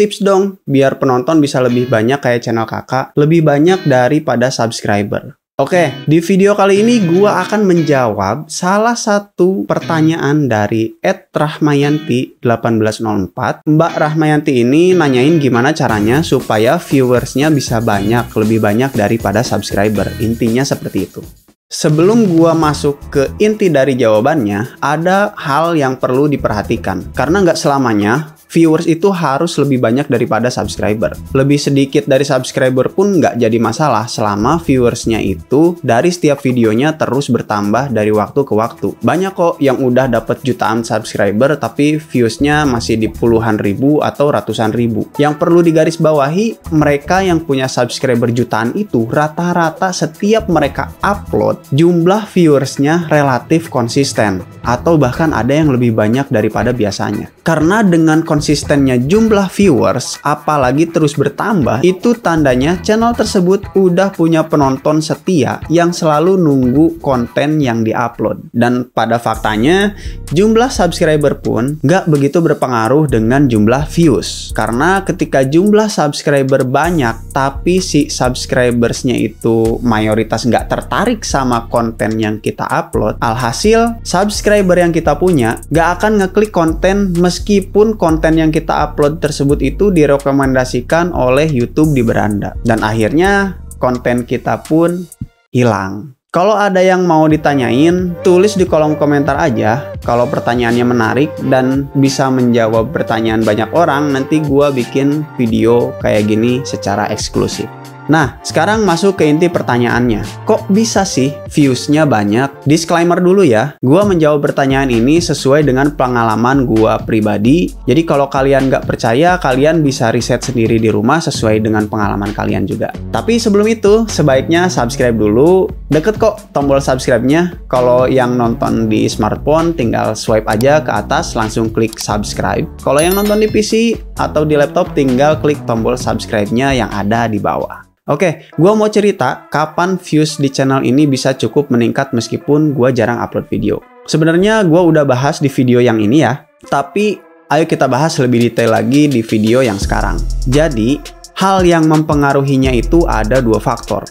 tips dong, biar penonton bisa lebih banyak kayak channel kakak, lebih banyak daripada subscriber. Oke, di video kali ini gua akan menjawab salah satu pertanyaan dari @rahmayanti1804. Mbak Rahmayanti ini nanyain gimana caranya supaya viewersnya bisa lebih banyak daripada subscriber. Intinya seperti itu. Sebelum gua masuk ke inti dari jawabannya, ada hal yang perlu diperhatikan. Karena nggak selamanya viewers itu harus lebih banyak daripada subscriber. Lebih sedikit dari subscriber pun nggak jadi masalah selama viewersnya itu dari setiap videonya terus bertambah dari waktu ke waktu. Banyak kok yang udah dapet jutaan subscriber tapi viewsnya masih di puluhan ribu atau ratusan ribu. Yang perlu digarisbawahi, mereka yang punya subscriber jutaan itu rata-rata setiap mereka upload, jumlah viewersnya relatif konsisten. Atau bahkan ada yang lebih banyak daripada biasanya. Karena dengan konsistennya jumlah viewers, apalagi terus bertambah, itu tandanya channel tersebut udah punya penonton setia yang selalu nunggu konten yang diupload. Dan pada faktanya, jumlah subscriber pun nggak begitu berpengaruh dengan jumlah views. Karena ketika jumlah subscriber banyak, tapi si subscribersnya itu mayoritas nggak tertarik sama konten yang kita upload, alhasil subscriber yang kita punya nggak akan ngeklik konten meskipun konten yang kita upload tersebut itu direkomendasikan oleh YouTube di beranda. Dan akhirnya konten kita pun hilang. Kalau ada yang mau ditanyain, tulis di kolom komentar aja. Kalau pertanyaannya menarik dan bisa menjawab pertanyaan banyak orang, nanti gua bikin video kayak gini secara eksklusif. Nah, sekarang masuk ke inti pertanyaannya. Kok bisa sih viewsnya banyak? Disclaimer dulu ya, gua menjawab pertanyaan ini sesuai dengan pengalaman gua pribadi. Jadi kalau kalian nggak percaya, kalian bisa riset sendiri di rumah sesuai dengan pengalaman kalian juga. Tapi sebelum itu, sebaiknya subscribe dulu. Deket kok tombol subscribe-nya. Kalau yang nonton di smartphone, tinggal swipe aja ke atas, langsung klik subscribe. Kalau yang nonton di PC atau di laptop, tinggal klik tombol subscribe-nya yang ada di bawah. Oke, gue mau cerita kapan views di channel ini bisa cukup meningkat meskipun gue jarang upload video. Sebenarnya gue udah bahas di video yang ini ya, tapi ayo kita bahas lebih detail lagi di video yang sekarang. Jadi, hal yang mempengaruhinya itu ada dua faktor,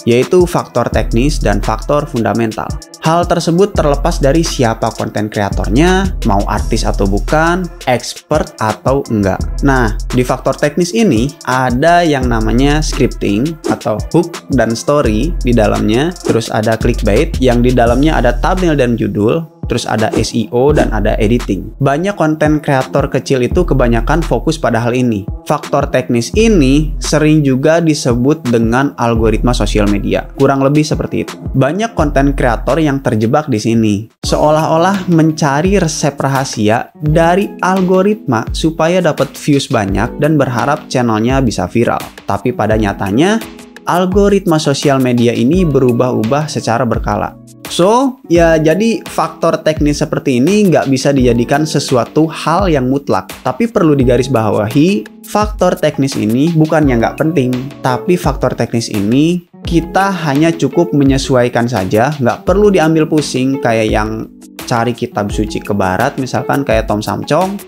yaitu faktor teknis dan faktor fundamental. Hal tersebut terlepas dari siapa konten kreatornya, mau artis atau bukan, expert atau enggak. Nah, di faktor teknis ini ada yang namanya scripting atau hook dan story di dalamnya, terus ada clickbait yang di dalamnya ada thumbnail dan judul, terus ada SEO dan ada editing. Banyak konten kreator kecil itu kebanyakan fokus pada hal ini. Faktor teknis ini sering juga disebut dengan algoritma sosial media. Kurang lebih seperti itu. Banyak konten kreator yang terjebak di sini. Seolah-olah mencari resep rahasia dari algoritma supaya dapat views banyak dan berharap channelnya bisa viral. Tapi pada nyatanya, algoritma sosial media ini berubah-ubah secara berkala. So, ya jadi faktor teknis seperti ini nggak bisa dijadikan sesuatu hal yang mutlak. Tapi perlu digarisbawahi, faktor teknis ini bukannya nggak penting. Tapi faktor teknis ini kita hanya cukup menyesuaikan saja, nggak perlu diambil pusing kayak yang cari kitab suci ke barat, misalkan kayak Tom Samcong.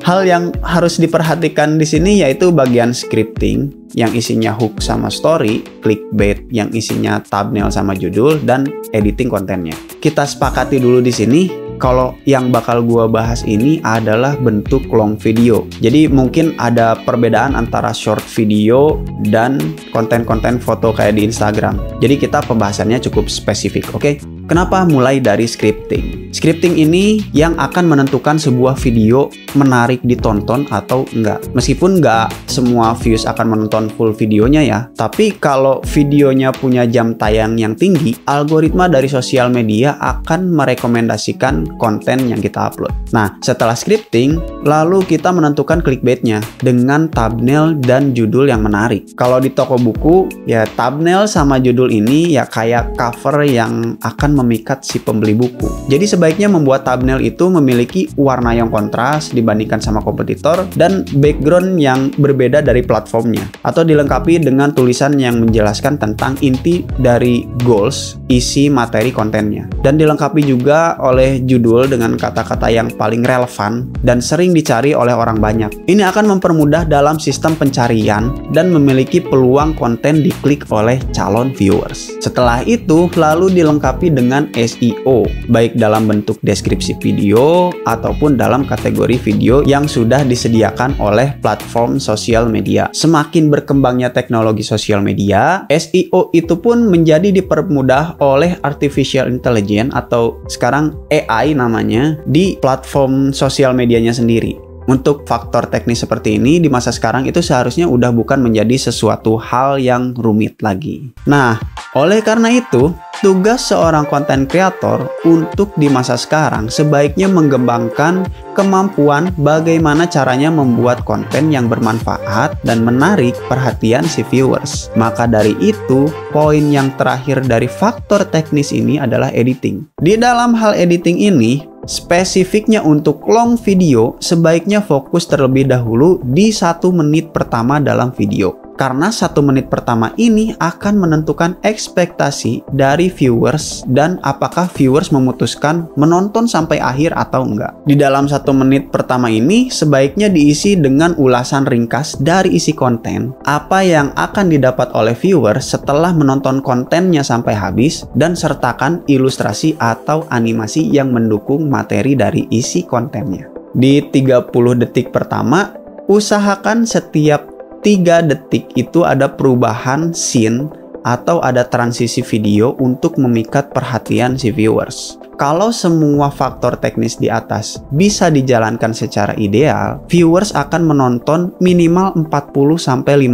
Hal yang harus diperhatikan di sini yaitu bagian scripting yang isinya hook sama story, clickbait yang isinya thumbnail sama judul, dan editing kontennya. Kita sepakati dulu di sini kalau yang bakal gua bahas ini adalah bentuk long video. Jadi mungkin ada perbedaan antara short video dan konten-konten foto kayak di Instagram. Jadi kita pembahasannya cukup spesifik, oke? Kenapa mulai dari scripting? Scripting ini yang akan menentukan sebuah video menarik ditonton atau enggak. Meskipun enggak semua views akan menonton full videonya ya, tapi kalau videonya punya jam tayang yang tinggi, algoritma dari sosial media akan merekomendasikan konten yang kita upload. Nah, setelah scripting, lalu kita menentukan clickbaitnya dengan thumbnail dan judul yang menarik. Kalau di toko buku, ya thumbnail sama judul ini ya kayak cover yang akan memikat si pembeli buku. Jadi sebaiknya membuat thumbnail itu memiliki warna yang kontras dibandingkan sama kompetitor dan background yang berbeda dari platformnya, atau dilengkapi dengan tulisan yang menjelaskan tentang inti dari goals, isi materi kontennya, dan dilengkapi juga oleh judul dengan kata-kata yang paling relevan dan sering dicari oleh orang banyak. Ini akan mempermudah dalam sistem pencarian dan memiliki peluang konten diklik oleh calon viewers. Setelah itu, lalu dilengkapi dengan SEO, baik dalam bentuk deskripsi video ataupun dalam kategori video yang sudah disediakan oleh platform sosial media. Semakin berkembangnya teknologi sosial media, SEO itu pun menjadi dipermudah oleh artificial intelligence atau sekarang AI namanya di platform sosial medianya sendiri. Untuk faktor teknis seperti ini di masa sekarang itu seharusnya udah bukan menjadi sesuatu hal yang rumit lagi. Nah, oleh karena itu, tugas seorang konten kreator untuk di masa sekarang sebaiknya mengembangkan kemampuan bagaimana caranya membuat konten yang bermanfaat dan menarik perhatian si viewers. Maka dari itu, poin yang terakhir dari faktor teknis ini adalah editing. Di dalam hal editing ini, spesifiknya untuk long video, sebaiknya fokus terlebih dahulu di 1 menit pertama dalam video. Karena 1 menit pertama ini akan menentukan ekspektasi dari viewers dan apakah viewers memutuskan menonton sampai akhir atau enggak. Di dalam 1 menit pertama ini sebaiknya diisi dengan ulasan ringkas dari isi konten, apa yang akan didapat oleh viewers setelah menonton kontennya sampai habis, dan sertakan ilustrasi atau animasi yang mendukung materi dari isi kontennya. Di 30 detik pertama, usahakan setiap 3 detik itu ada perubahan scene atau ada transisi video untuk memikat perhatian si viewers. Kalau semua faktor teknis di atas bisa dijalankan secara ideal, viewers akan menonton minimal 40-50%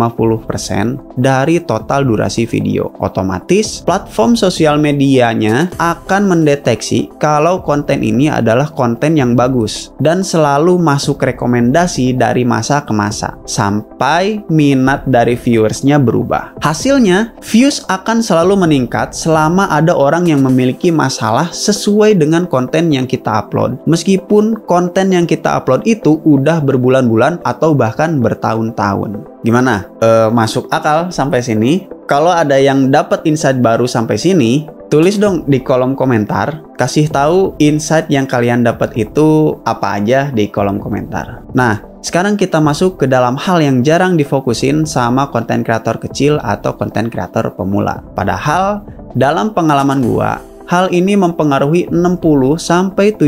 dari total durasi video. Otomatis, platform sosial medianya akan mendeteksi kalau konten ini adalah konten yang bagus dan selalu masuk rekomendasi dari masa ke masa sampai minat dari viewersnya berubah. Hasilnya, views akan selalu meningkat selama ada orang yang memiliki masalah sesuai dengan konten yang kita upload. Meskipun konten yang kita upload itu udah berbulan-bulan atau bahkan bertahun-tahun. Gimana? Masuk akal sampai sini? Kalau ada yang dapat insight baru sampai sini, tulis dong di kolom komentar. Kasih tahu insight yang kalian dapat itu apa aja di kolom komentar. Nah, sekarang kita masuk ke dalam hal yang jarang difokusin sama konten kreator kecil atau konten kreator pemula. Padahal dalam pengalaman gua, hal ini mempengaruhi 60-70%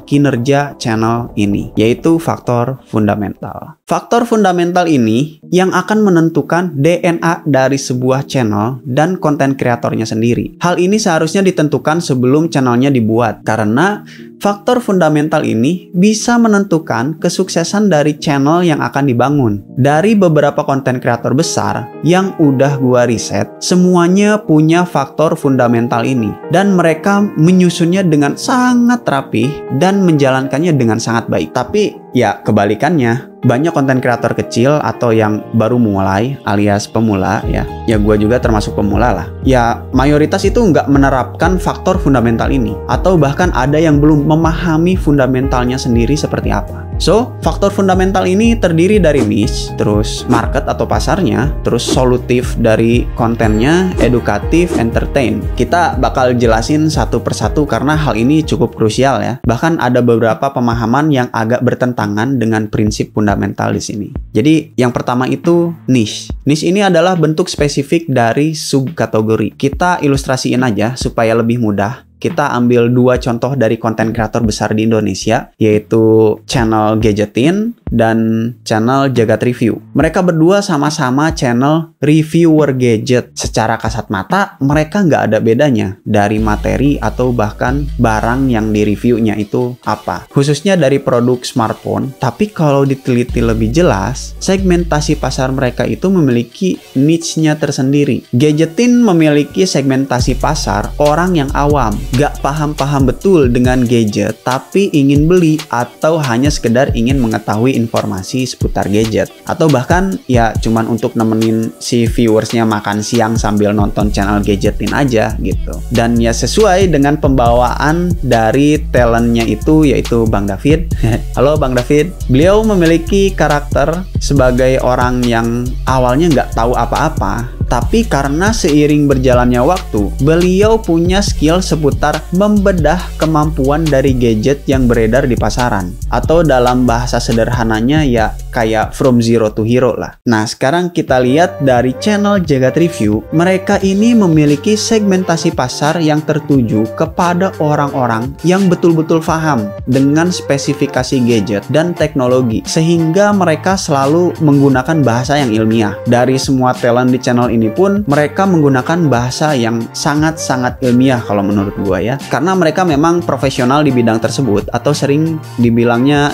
kinerja channel ini, yaitu faktor fundamental. Faktor fundamental ini yang akan menentukan DNA dari sebuah channel dan konten kreatornya sendiri. Hal ini seharusnya ditentukan sebelum channelnya dibuat, karena faktor fundamental ini bisa menentukan kesuksesan dari channel yang akan dibangun. Dari beberapa konten kreator besar yang udah gua riset, semuanya punya faktor fundamental ini, dan mereka menyusunnya dengan sangat rapih dan menjalankannya dengan sangat baik. Tapi ya kebalikannya, banyak konten kreator kecil atau yang baru mulai alias pemula ya gue juga termasuk pemula lah, ya mayoritas itu nggak menerapkan faktor fundamental ini, atau bahkan ada yang belum memahami fundamentalnya sendiri seperti apa. So, faktor fundamental ini terdiri dari niche, terus market atau pasarnya, terus solutif dari kontennya, edukatif, entertain. Kita bakal jelasin satu persatu karena hal ini cukup krusial ya. Bahkan ada beberapa pemahaman yang agak bertentangan dengan prinsip fundamental di sini. Jadi, yang pertama itu niche. Niche ini adalah bentuk spesifik dari subkategori. Kita ilustrasiin aja supaya lebih mudah. Kita ambil 2 contoh dari konten kreator besar di Indonesia, yaitu channel Gadgetin dan channel Jagat Review. Mereka berdua sama-sama channel reviewer gadget. Secara kasat mata, mereka nggak ada bedanya dari materi atau bahkan barang yang di-reviewnya itu apa. Khususnya dari produk smartphone, tapi kalau diteliti lebih jelas, segmentasi pasar mereka itu memiliki niche-nya tersendiri. Gadgetin memiliki segmentasi pasar orang yang awam, gak paham-paham betul dengan gadget, tapi ingin beli atau hanya sekedar ingin mengetahui informasi seputar gadget, atau bahkan ya cuman untuk nemenin si viewersnya makan siang sambil nonton channel gadgetin aja gitu. Dan ya sesuai dengan pembawaan dari talentnya itu, yaitu Bang David. Halo Bang David. Beliau memiliki karakter sebagai orang yang awalnya nggak tahu apa-apa, tapi karena seiring berjalannya waktu, beliau punya skill seputar membedah kemampuan dari gadget yang beredar di pasaran. Atau dalam bahasa sederhananya ya kayak from zero to hero lah. Nah, sekarang kita lihat dari channel Jagat Review. Mereka ini memiliki segmentasi pasar yang tertuju kepada orang-orang yang betul-betul paham dengan spesifikasi gadget dan teknologi, sehingga mereka selalu menggunakan bahasa yang ilmiah. Dari semua talent di channel ini pun mereka menggunakan bahasa yang sangat-sangat ilmiah kalau menurut gua ya, karena mereka memang profesional di bidang tersebut atau sering dibilangnya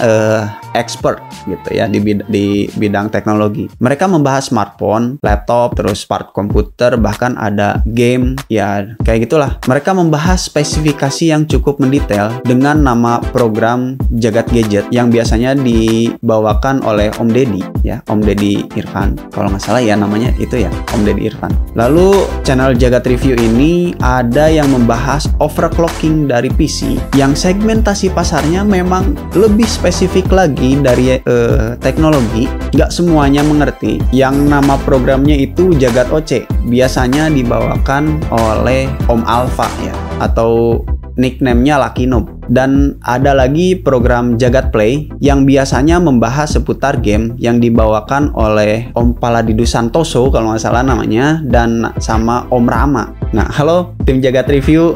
expert gitu ya di bidang teknologi. Mereka membahas smartphone, laptop, terus part komputer, bahkan ada game ya kayak gitulah. Mereka membahas spesifikasi yang cukup mendetail dengan nama program Jagat Gadget yang biasanya dibawakan oleh Om Deddy ya, Om Deddy Irfan kalau nggak salah ya namanya itu ya, Om Deddy Irfan. Lalu channel Jagat Review ini ada yang membahas overclocking dari PC yang segmentasi pasarnya memang lebih spesifik lagi dari teknologi. Nggak semuanya mengerti yang nama programnya itu Jagat OC, biasanya dibawakan oleh Om Alpha ya, atau nickname-nya Lucky Noob. Dan ada lagi program Jagat Play yang biasanya membahas seputar game yang dibawakan oleh Om Paladidu Santoso kalau nggak salah namanya, dan sama Om Rama. Nah, halo tim Jagat Review,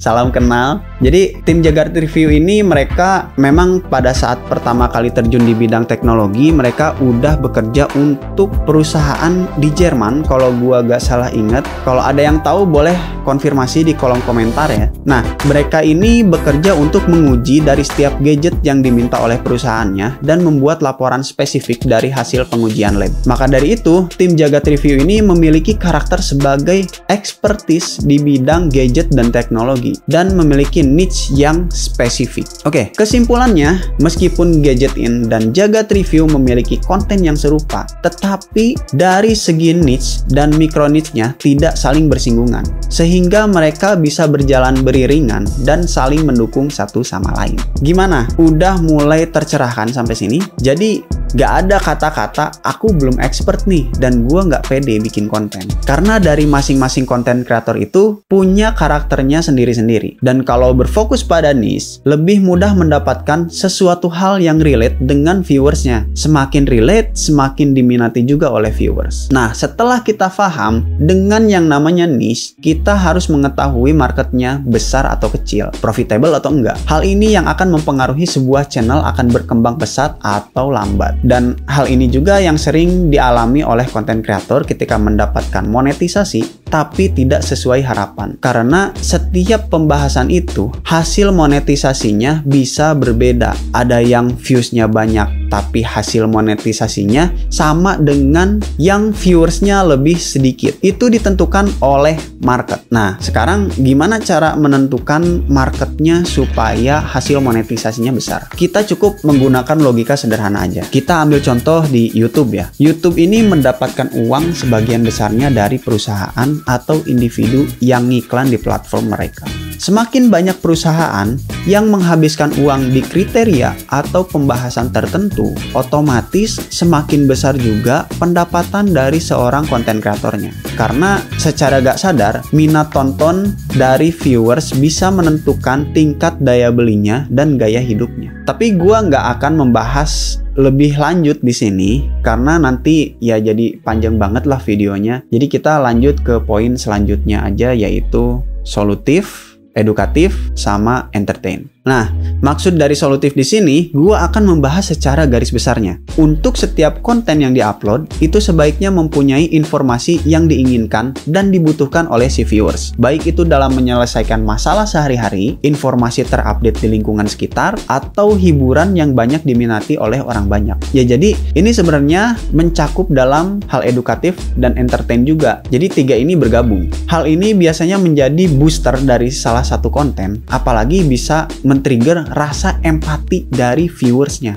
salam kenal. Jadi tim Jagat Review ini mereka memang pada saat pertama kali terjun di bidang teknologi, mereka udah bekerja untuk perusahaan di Jerman kalau gua gak salah ingat. Kalau ada yang tahu boleh konfirmasi di kolom komentar ya. Nah, mereka ini bekerja untuk menguji dari setiap gadget yang diminta oleh perusahaannya dan membuat laporan spesifik dari hasil pengujian lab. Maka dari itu, tim Jagat Review ini memiliki karakter sebagai expertise di bidang gadget dan teknologi dan memiliki niche yang spesifik. Oke, kesimpulannya, meskipun Gadgetin dan Jagat Review memiliki konten yang serupa, tetapi dari segi niche dan micro niche-nya tidak saling bersinggungan, sehingga mereka bisa berjalan beriringan dan saling mendukung satu sama lain. Gimana? Udah mulai tercerahkan sampai sini? Jadi gak ada kata-kata aku belum expert nih dan gua gak pede bikin konten, karena dari masing-masing konten kreator itu punya karakternya sendiri-sendiri. Dan kalau berfokus pada niche, lebih mudah mendapatkan sesuatu hal yang relate dengan viewersnya. Semakin relate, semakin diminati juga oleh viewers. Nah, setelah kita paham dengan yang namanya niche, kita harus mengetahui marketnya besar atau kecil, profitable atau enggak. Hal ini yang akan mempengaruhi sebuah channel akan berkembang pesat atau lambat. Dan hal ini juga yang sering dialami oleh konten kreator ketika mendapatkan monetisasi tapi tidak sesuai harapan. Karena setiap pembahasan itu hasil monetisasinya bisa berbeda. Ada yang viewsnya banyak tapi hasil monetisasinya sama dengan yang viewersnya lebih sedikit. Itu ditentukan oleh market. Nah, sekarang gimana cara menentukan marketnya supaya hasil monetisasinya besar? Kita cukup menggunakan logika sederhana aja. Kita ambil contoh di YouTube ya. YouTube ini mendapatkan uang sebagian besarnya dari perusahaan atau individu yang ngiklan di platform mereka. Semakin banyak perusahaan yang menghabiskan uang di kriteria atau pembahasan tertentu, otomatis semakin besar juga pendapatan dari seorang konten kreatornya. Karena secara gak sadar, minat tonton dari viewers bisa menentukan tingkat daya belinya dan gaya hidupnya. Tapi gua nggak akan membahas lebih lanjut di sini karena nanti ya jadi panjang banget lah videonya. Jadi kita lanjut ke poin selanjutnya aja, yaitu solutif, edukatif, sama entertain. Nah, maksud dari solutif di sini, gua akan membahas secara garis besarnya. Untuk setiap konten yang diupload, itu sebaiknya mempunyai informasi yang diinginkan dan dibutuhkan oleh si viewers. Baik itu dalam menyelesaikan masalah sehari-hari, informasi terupdate di lingkungan sekitar, atau hiburan yang banyak diminati oleh orang banyak. Ya, jadi ini sebenarnya mencakup dalam hal edukatif dan entertain juga. Jadi tiga ini bergabung. Hal ini biasanya menjadi booster dari salah satu konten, apalagi bisa men-trigger rasa empati dari viewersnya.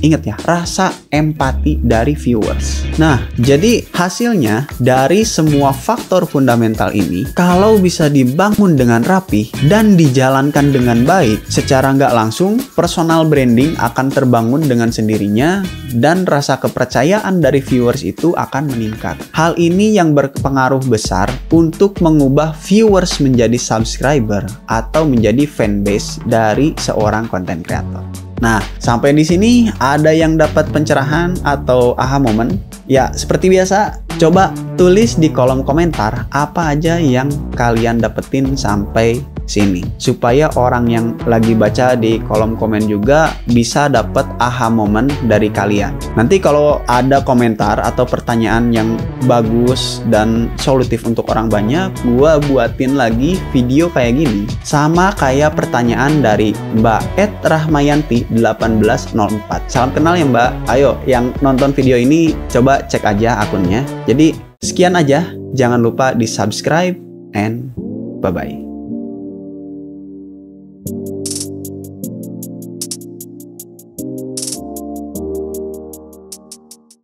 Ingat ya, rasa empati dari viewers. Nah, jadi hasilnya dari semua faktor fundamental ini, kalau bisa dibangun dengan rapi dan dijalankan dengan baik, secara nggak langsung, personal branding akan terbangun dengan sendirinya dan rasa kepercayaan dari viewers itu akan meningkat. Hal ini yang berpengaruh besar untuk mengubah viewers menjadi subscriber atau menjadi fanbase dari seorang content creator. Nah, sampai di sini ada yang dapat pencerahan atau aha moment? Ya, seperti biasa, coba tulis di kolom komentar apa aja yang kalian dapetin sampai sini, supaya orang yang lagi baca di kolom komen juga bisa dapat aha moment dari kalian. Nanti kalau ada komentar atau pertanyaan yang bagus dan solutif untuk orang banyak, gua buatin lagi video kayak gini, sama kayak pertanyaan dari Mbak @rahmayanti1804. Salam kenal ya Mbak. Ayo yang nonton video ini coba cek aja akunnya. Jadi sekian aja, jangan lupa di subscribe and bye bye.